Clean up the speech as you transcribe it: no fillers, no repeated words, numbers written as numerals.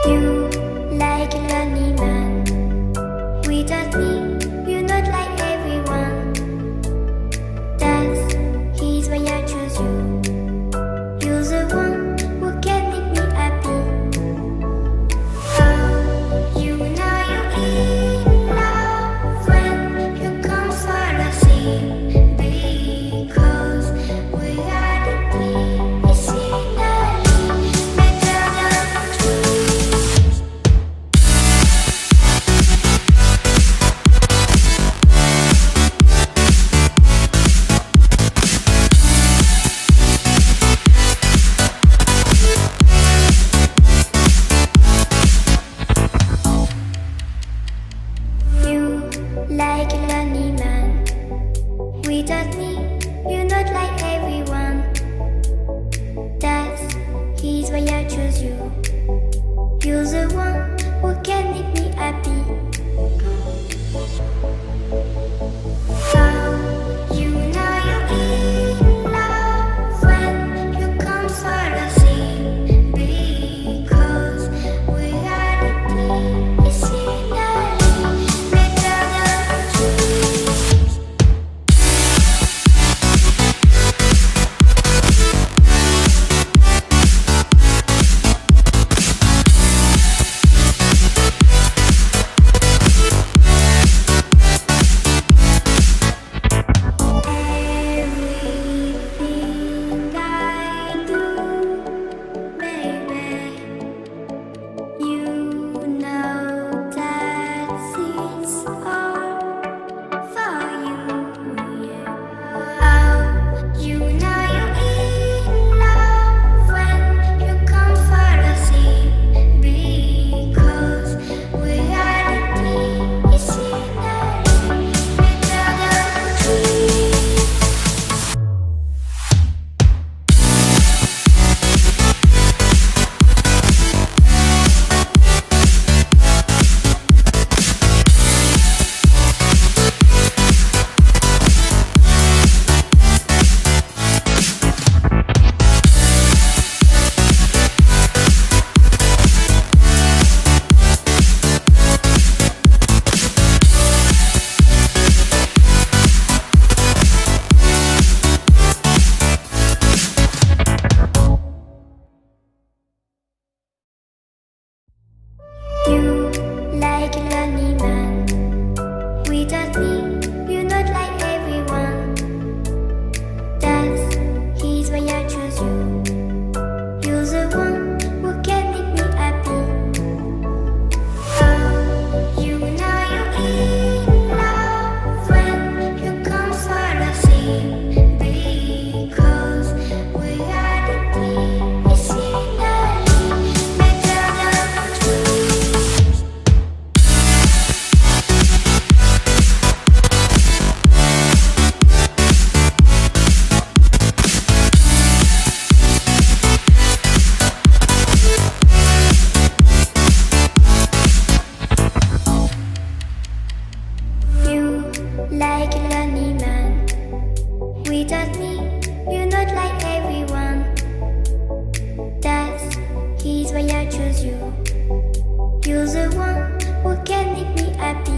You like a lonely man. Without me, you're not like everyone. That's his why I choose you. You're the one who can make me happy. Oh, you know you're in love when you come for the sea. Because we are the scenery better than trees. You like a lonely man. Without me, you're not like everyone. That's his why I choose you. You're the one who can make me happy. Oh, you know you're in love when you come for the sea. Because we are the scenery better than trees. Everything I do, baby, you know that it's all for you. Yeah. Oh, you know you're in love when you come for the sea. Because we are the scenery better than trees. You like a lonely man. Without me, you're not like everyone. That's his why I choose you. You're the one who can make me happy. Oh, you know you're in love when you come for the sea. Because we are the scenery better than trees. You like a lonely man. Without me, you're not like everyone. That's his why I choose you. You're the one who can make me happy.